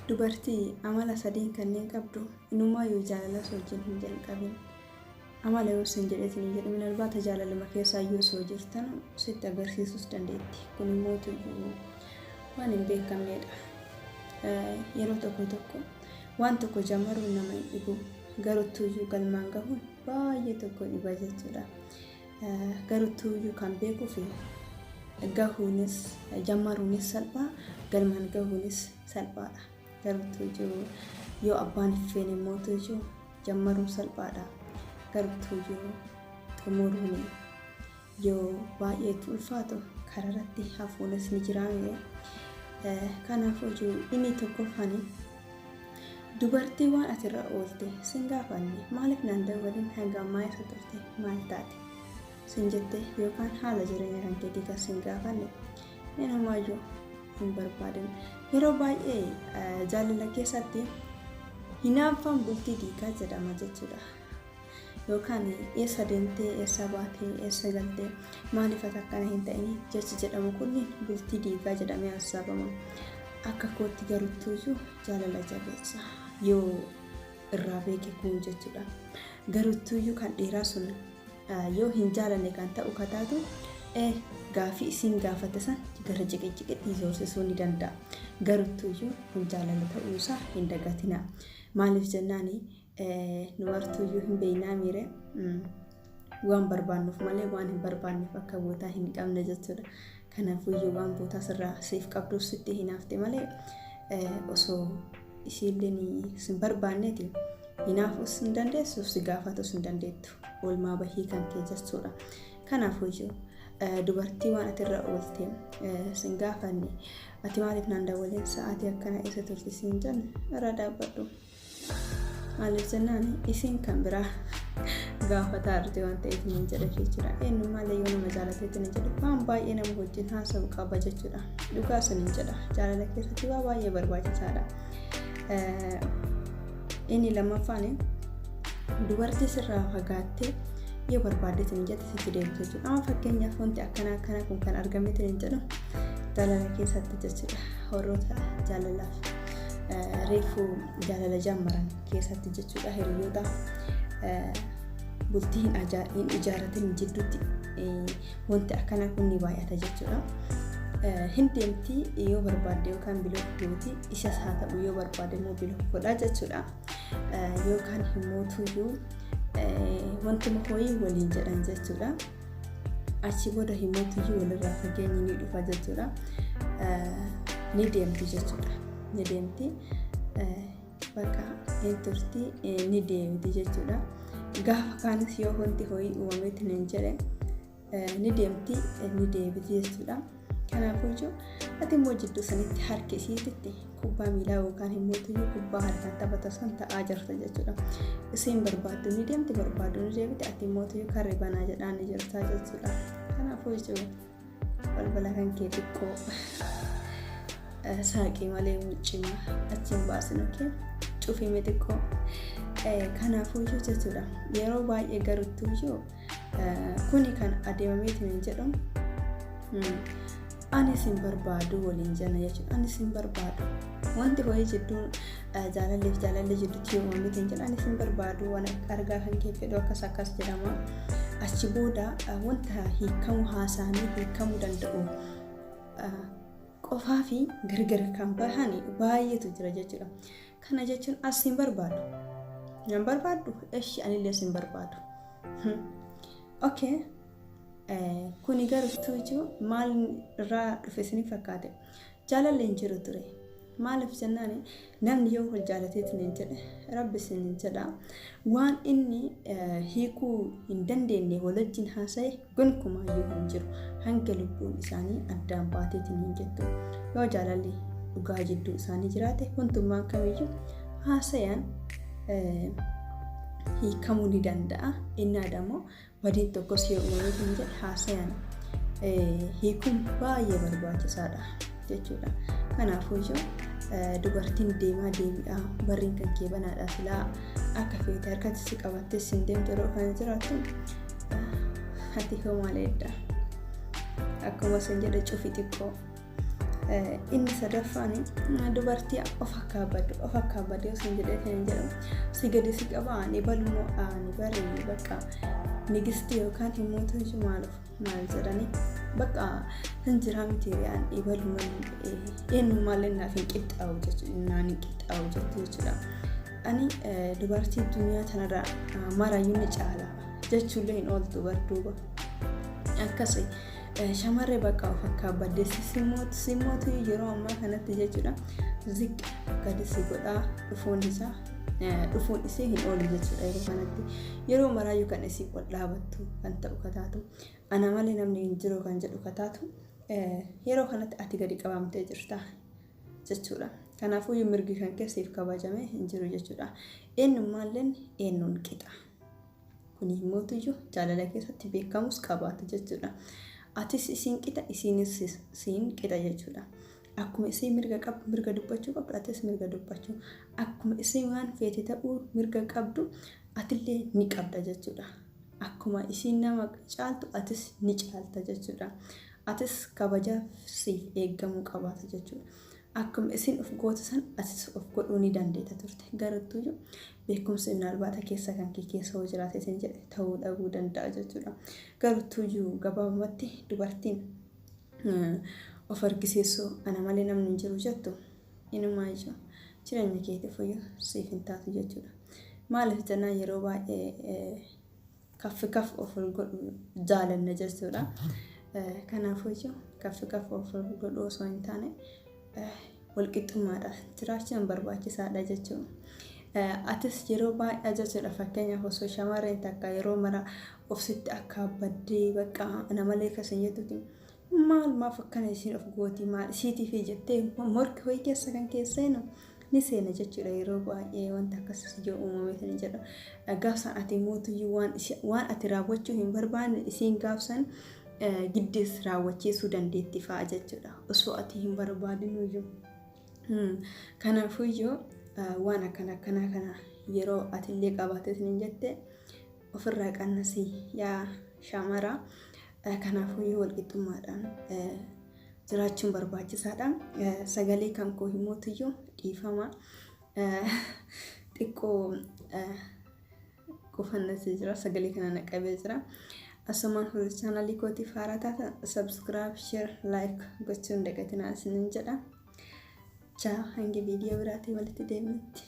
Dubartii amala sadiin kanneen qabdu inumaa yoo jaalala wajjin hin jalqabin. Amala yoo sin jedhetin hin jedhamin albaata jaalaluma keessaa yoo soo jirtan sitti agarsiisus dandeetti. Kun immoo waan hin beekamnedha. Yeroo tokko waan tokko jammaruun nama hin dhibu. Garuttuuyyuu galmaan gahuun baay'ee tokko dhiba jechuudha. Garuttuuyyuu kan beekuu fi gahuunis jammaruunis salphaa, galmaan gahuunis salphaadha. Garuttuuyyuu yoo abbaan hiffeen immoo jammaruun salphaadha. Garuttuuyyuu xumuruun yoo baay'ee ulfaatu kararratti hafuunis ni jiraame. Kanaafuu inni tokkoffaan dubartii waan asirra oolte sin gaafanne maaliif naan dawwaliin hanga ammaa isa turte maal taate sin jette yookaan haala jireenya kan keetii kan sin gaafanne namaayyuu hin barbaadin. Yeroo baay'ee jaalala keessatti hinaaffaan bultii diigaa jedhama jechuudha. Yookaan eessa deemtee, eessa baatee, eessa galtee maaliif akkana hin ta'in jechi jedhamu kunniin bultii diigaa jedhamee hasaabama. Akka kootti garuttuuyyuu jaalala jabeessa yoo irraa beeke kun jechuudha. Garuttuuyyuu kan dhiiraa sun yoo hin jaalanne kan ta'u kataatu gaafii isin gaafate san gara jiqitti joorsisuu ni danda'a. Garuttuuyyuu kun jaalala ta'uusaa hin dagatina. Maaliif jennaani numartuuyyuu hin beeynaa miire waan barbaannuuf malee waan hin barbaanneef akka bootaa hin qabne jechuudha. Kanaafuu waan bootaa sirraa siif qabduuf sitti hinaafte malee osoo isiilleen sin barbaanneeti hinaafuus hin dandeessuuf si gaafatus hin dandeettu. Oolmaa bahii kan kee jechuudha. Kanaafuu dubartii waan atirra oolte sin gaafanne ati maaliif naan dawwaleen sa'aatii akkana isa turte sin jenne irra dhaabbadhu. Maaliif jennaan isin kan biraa gaafataa jirti waan ta'eef hin jedhe jechuudha. Eenyummaa yoo nama jaalateetti hin jedhu waan baay'ee nama wajjin haasa'u qaba jechuudha. Dhugaa sun hin jedha. Jaalala keessatti waa baay'ee barbaachisaadha. Inni lammaffaan dubartii sirraa fagaattee yoo barbaaddeetti hin jette sitti deemtu jechuudha. Amma fakkeenyaaf wanti akkana kun kan argameetti hin jedhu jaalala keessatti jechuudha. Warroota jaalalaaf reefuu jaalala jammaran keessatti jechuudha. Hiriyoota bultii hin ijaaratin jidduutti wanti akkana kun ni baay'ata jechuudha. Hin deemtii yoo barbaadde yookaan bilookuuti ishas haa ta'u yoo barbaadde immoo bilookuudha jechuudha. Yookaan himootuyyuu wantuma ho'ii waliin jedhan jechuudha. Achi booda himootuyyuu walirraa fageenyi ni dhufa jechuudha. Ni deemti jechuudha. Ni deemti bakka hin turti ni deemti jechuudha. Gaafa kaanis yoo wanti ho'ii uumameetti hin jedhe ni deemti ni deebiti jechuudha. Kanaafuu ati immoo jidduu sanitti harki isiititti kubbaa miilaa yookaan himootuyyuu kubbaa harkaan taphata san ta'aa jirta jechuudha. Isin barbaaddu ni deemti barbaaddu ni deebiti ati imootuyyuu karri banaa jedhaan ni jirta jechuudha. Kanaafuu balbala kan kee xiqqoo saaqii malee muccimaa achiin baasinu kee cufime xiqqoo. Kanaafuu jechuudha. Yeroo baay'ee garuttuuyyuu kuni kan adeemameetu hin jedhamu. Ani sin barbaadu waliin jenna jechuudha. Ani sin barbaadu. Wanti ho'ii jidduu jaalalli jidduutti yoo uumamte hin jedhu ani sin barbaadu waan argaa kan kee fedhu akkas jedhama. Achi booda wanta hiikamu haasa'anii hiikamuu danda'u qofaa fi gargar kan bahan baay'eetu jira jechuudha. Kana jechuun as sin barbaadu. Nan barbaadu eshi anillee sin barbaadu. Okay. Kuni garuttuuyyuu maal irraa dhufe isiniif fakkaate? Jaalalli hin jiru ture. Maaliif jennaan namni yoo wal jaalateetti hin jedhe rabbi sin hin jedha. Waan inni hiikuu hin dandeenye wajjin haasa'e gonkumayyuu hin jiru. Hanga lubbuun isaanii addaan baateetti hin jettu. Yoo jaalalli dhugaa jidduu isaanii jiraate wantummaan kamiyyuu haasa'an hiikamuu ni danda'a. Inni adammoo badiin tokkos yoo uumame hin jedhe haasa'an hiikuun baay'ee barbaachisaadha jechuudha. Kanaafuu dubartiin deebi'aa barriin kan kee banaadha silaa akka feete harkatti si qabattee sin deemtu yeroo kana jiraattu ati hoo maaleedha. Akkuma san jedhe cufi xiqqoo inni sadaffaan dubartii of akka badde osoo jedhee kan jedhamu si gadi si qaba ani balmoo ani bari bakka nigisti yookaan himootu maal jedhani bakka hinjira mitiiriyaan ibaluma eenyu maalin naaf hin qixxaawu jechuudha. Ani dubartii duniyaa tanarraa marayyuu ni caala jechuullee hin ooltu barduuba akkasii shamarree bakka of akka badde simootu yeroo ammaa kanatti jechuudha ziq gadi si godhaa dhufuun isii hin oolu jechuudha. Yeroo kanatti yeroo maraayyuu kan isii ol dhaabattu kan ta'u kataatu ana malee namni hin jiru kan jedhu kataatu yeroo kanatti ati gadi qabamtee jirta jechuudha. Kanaafuu mirgi kan keessiif kabajame hin jiru jechuudha. Eenyummaalleen eenyuun qixa. Kun himootuyyuu jaalala keessatti beekamus qabaatu jechuudha. Atis isiin qixa isiinis siin qixa jechuudha. Akkuma isii mirga dubbachuu qabdu atis mirga dubbachuu. Akkuma isii waan feete ta'uu mirga qabdu atillee ni qabda jechuudha. Akkuma isiin nama caaltu atis ni caalta jechuudha. Atis kabajaaf siif eeggamuu qabaata jechuudha. Akkuma isiin of gootu san atis of godhuu ni dandeetta turte. Garuu beekumsi minaalbaata keessa kan kee keessa hoo jiraate isin jedhe ta'uu dhabuu danda'a jechuudha. Garuu gabaabumatti dubartiin of argisiisuu ana malee namni hin jiru jettu inumaa ijoo jireenya keetiif iyyuu siif hin taatu jechuudha. Maaliif jennaan yeroo baay'ee kaffi of godhu jaalanna jechuudha. Kanaafuu iyyuu kaffi of godhu osoo hin taane walqixxummaadhaan jiraachuun barbaachisaadha jechuudha. Atis yeroo baay'ee jechuudha fakkeenyaaf osoo shamarreen takka yeroo mara of sitti akka baddee bakka ana malee kasan jettuuti maaf akkana isiin of gootii maal isiitiif jettee morki ho'i keessa kan keesseenu ni seena jechuudha. Yeroo baay'ee wanta akkasii yoo uumame kan jedhu gaafsan ati mootuyyuu waan ati raawwachuu hin barbaanne isiin gaafsan giddees raawwachiisuu dandeetti fa'a jechuudha. Osoo ati hin barbaadinuyyuu kanaafuyyuu waan akkana yeroo ati illee qabaates hin jette ofirraa qannasii yaa shamaraa. Kanaafuu walqixxummaadhaan jiraachuun barbaachisaadha. Sagalee kan koo himootuyyuu dhiifama xiqqoo qufannasee jira sagalee kana naqabee jira. Asumaan hojii chaanalii kootiif haaraa taatan subscribe, share, like gochuun dagatinaa isinin jedha. Ciao hanga viidiyoo biraatiin walitti deebinutti.